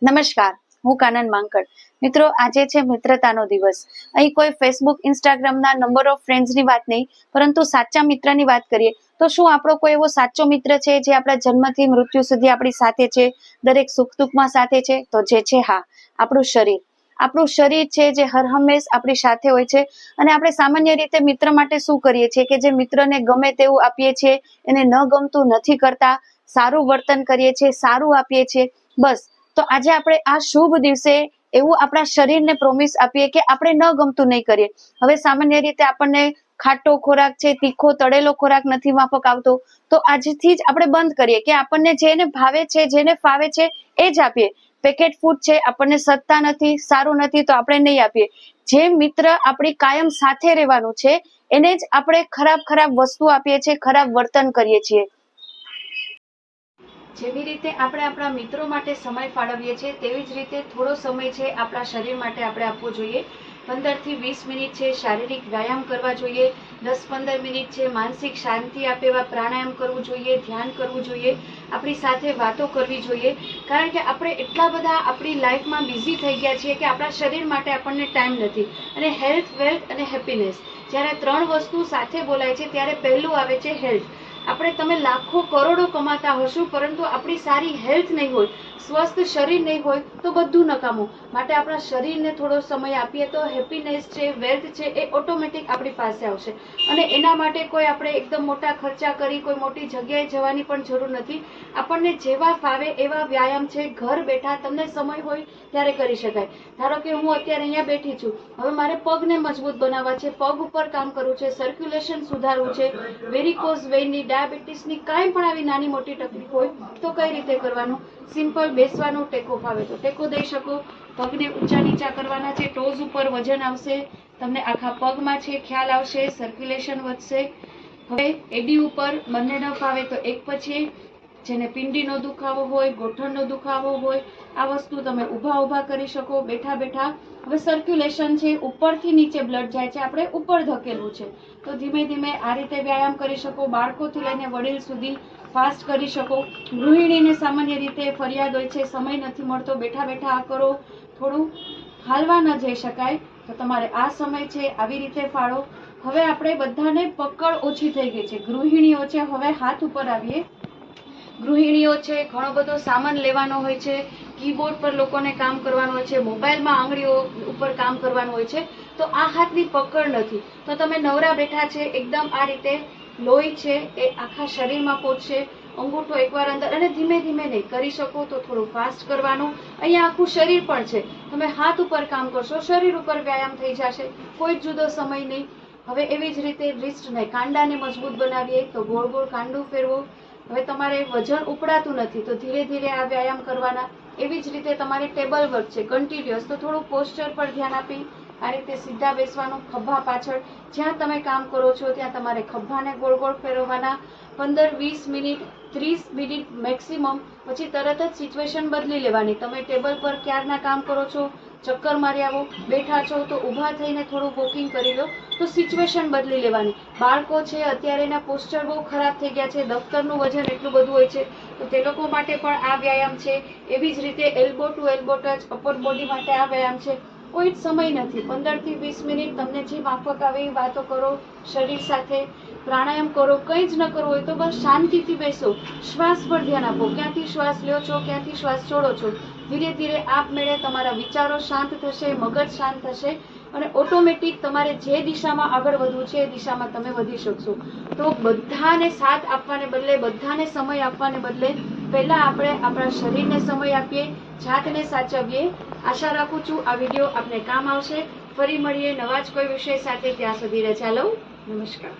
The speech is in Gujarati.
નમસ્કાર, હું કાનન માંકડ. મિત્રો, આજે છે મિત્રતાનો દિવસ. અહીં કોઈ ફેસબુક, ઇન્સ્ટાગ્રામના નંબર ઓફ ફ્રેન્ડ્સની વાત નહીં, પરંતુ સાચા મિત્રની વાત કરીએ તો શું આપણો કોઈ એવો સાચો મિત્ર છે જે આપણા જન્મથી મૃત્યુ સુધી આપણી સાથે છે, દરેક સુખ દુઃખમાં સાથે છે? તો જે છે, હા, આપણું શરીર. આપણું શરીર છે જે હર હંમેશ આપણી સાથે હોય છે. અને આપણે સામાન્ય રીતે મિત્ર માટે શું કરીએ છીએ કે જે મિત્રને ગમે તેવું આપીએ છીએ, એને ન ગમતું નથી કરતા, સારું વર્તન કરીએ છીએ, સારું આપીએ છીએ, બસ. તો આજે આપણે આ શુભ દિવસે એવું આપણા શરીરને પ્રોમિસ આપીએ કે આપણે ન ગમતું નહીં કરીએ. હવે સામાન્ય રીતે આપણને ખાટો ખોરાક છે, તીખો તળેલો ખોરાક નથી માફક આવતો, તો આજથી જ આપણે બંધ કરીએ કે આપણને જેને ભાવે છે, જેને ફાવે છે એ જ આપીએ. પેકેટ ફૂડ છે, આપણને સદતા નથી, સારું નથી, તો આપણે નહીં આપીએ. જે મિત્ર આપણી કાયમ સાથે રહેવાનું છે એને જ આપણે ખરાબ ખરાબ વસ્તુ આપીએ છીએ, ખરાબ વર્તન કરીએ છીએ. જેવી રીતે આપણે આપણા મિત્રો માટે સમય ફાળવીએ છીએ, તેવી જ રીતે થોડો સમય છે આપણા શરીર માટે આપણે આપવો જોઈએ. 15 થી 20 મિનિટ છે શારીરિક વ્યાયામ કરવા જોઈએ. 10-15 મિનિટ છે માનસિક શાંતિ આપે એવા પ્રાણાયામ કરવું જોઈએ, ધ્યાન કરવું જોઈએ, આપણી સાથે વાતો કરવી જોઈએ. કારણ કે આપણે એટલા બધા આપણી લાઈફમાં બિઝી થઈ ગયા છીએ કે આપણા શરીર માટે આપણને ટાઈમ નથી. અને હેલ્થ, વેલ્થ અને હેપીનેસ, જ્યારે 3 વસ્તુ સાથે બોલાય છે ત્યારે પહેલું આવે છે હેલ્થ. તમે લાખો કરોડો કમાતા હશો, પરંતુ આપણી સારી હેલ્થ નહીં હોય, સ્વસ્થ શરીર નહીં હોય, તો બધું નકામું. માટે આપણા શરીરને થોડો સમય આપીએ તો હેપીનેસ છે, વેલ્થ છે, એ ઓટોમેટિક આપણી પાસે આવશે. અને એના માટે કોઈ આપણે એકદમ મોટા ખર્ચા કરી કોઈ મોટી જગ્યાએ જવાની પણ જરૂર નથી. આપણને જેવા ફાવે એવા વ્યાયામ છે ઘર બેઠા તમને સમય હોય ત્યારે કરી શકાય. ધારો કે હું અત્યારે અહીંયા બેઠી છું, હવે મારે પગને મજબૂત બનાવવા છે, પગ ઉપર કામ કરવું છે, સર્ક્યુલેશન સુધારવું છે, વેરિકોઝ વેઇનની, ડાયાબિટીસની કાંઈ પણ આવી નાની મોટી તકલીફ હોય તો કઈ રીતે કરવાનું? સિમ્પલ બેસવાનું, ટેકો ફાવે તો ટેકો દઈ શકો, પગને ઊંચા નીચા કરવાના છે, ટોઝ ઉપર વજન આવશે, તમને આખા પગમાં છે ખ્યાલ આવશે, સર્ક્યુલેશન વધશે. હવે એડી ઉપર બંને ન ફાવે તો એક પછી જેને પિંડીનો દુખાવો હોય, ગોઠણનો દુખાવો હોય, આ વસ્તુ તમે ઊભા કરી શકો, બેઠા બેઠા. હવે સર્ક્યુલેશન છે, ઉપરથી નીચે બ્લડ જાય છે, આપણે ઉપર ધકેલવું છે, તો ધીમે ધીમે આ રીતે વ્યાયામ કરી શકો. બાળકોથી લઈને વડીલ સુધી ફાસ્ટ કરી શકો. ગૃહિણીને સામાન્ય રીતે ફરિયાદ હોય છે સમય નથી મળતો, બેઠા બેઠા આ કરો, થોડું હાલવા ન જઈ શકાય, તો તમારે આ સમય છે આવી રીતે ફાળો. હવે આપણે બધાને પકડ ઓછી થઈ ગઈ છે. ગૃહિણીઓ છે, હવે હાથ ઉપર આવીએ. ગૃહિણીઓ છે, ઘણો બધો સામાન લેવાનો હોય છે, કીબોર્ડ પર લોકોને કામ કરવાનું હોય છે, મોબાઈલમાં આંગળીઓ ઉપર કામ કરવાનું હોય છે, તો આ હાથની પકડ નથી. તો તમે નવરા બેઠા છે, એકદમ આ રીતે લોહી છે એ આખા શરીરમાં પહોંચશે. અંગૂઠો એકવાર અંદર, અને ધીમે ધીમે નહીં કરી શકો તો થોડું ફાસ્ટ કરવાનું. અહીંયા આખું શરીર પણ છે, તમે હાથ ઉપર કામ કરશો, શરીર ઉપર વ્યાયામ થઈ જશે, કોઈ જુદો સમય નહીં. હવે એવી જ રીતે રિસ્ટને, કાંડાને મજબૂત બનાવીએ તો ગોળ ગોળ કાંડું ફેરવો. હવે તમારે વજન ઉપડાતું નથી તો ધીરે ધીરે આ વ્યાયામ કરવાના. એવી જ રીતે તમારે ટેબલ વર્ક છે કન્ટિન્યુઅસ, તો થોડું પોસ્ચર પર ધ્યાન આપી આ રીતે સીધા બેસવાનું. ખભા પાછળ જ્યાં તમે કામ કરો છો ત્યાં તમારે ખભાને ગોળ ગોળ ફેરવવાના. 15-20 મિનિટ, 30 મિનિટ મેક્સિમમ. પછી તરત જ સિચ્યુએશન બદલી લેવાની. તમે ટેબલ પર ક્યારના કામ કરો છો, ચક્કર મારી આવો, બેઠા છો તો ઊભા થઈને થોડું વોકિંગ કરી લો, તો સિચ્યુએશન બદલી લેવાની. બાળકો છે અત્યારે એના પોસ્ચર બહુ ખરાબ થઈ ગયા છે, દફતરનું વજન એટલું બધું હોય છે, તો તે લોકો માટે પણ આ વ્યાયામ છે. એવી જ રીતે elbow to elbow touch upper body માટે આ વ્યાયામ છે. કોઈ જ સમય નથી, 15 થી 20 મિનિટ તમને જે માફક આવે એ વાતો કરો શરીર સાથે, પ્રાણાયામ કરો. કંઈ જ ન કરવું હોય તો બસ શાંતિથી બેસો, શ્વાસ પર ધ્યાન આપો, ક્યાંથી શ્વાસ લ્યો છો, ક્યાંથી શ્વાસ છોડો છો. ધીરે ધીરે આપમેળે તમારા વિચારો શાંત થશે, મગજ શાંત થશે, અને ઓટોમેટિક તમારે જે દિશામાં આગળ વધવું છે એ દિશામાં તમે વધી શકશો. તો બધાને સાથ આપવાને બદલે, બધાને સમય આપવાને બદલે પહેલા આપણે આપણા શરીરને સમય આપીએ, જાતને સાચવીએ. આશા રાખું છું આ વિડીયો આપને કામ આવશે. ફરી મળીએ નવા જ કોઈ વિષય સાથે. ત્યાં સુધી રજા લઉં. નમસ્કાર.